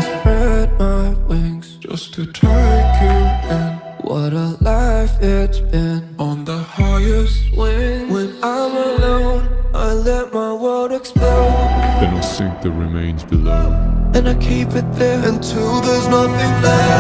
Spread my wings just to take you in. What a life it's been. On the highest wing. When I'm alone, I let my world explode. Then I'll sink the remains below. And I keep it there until there's nothing left.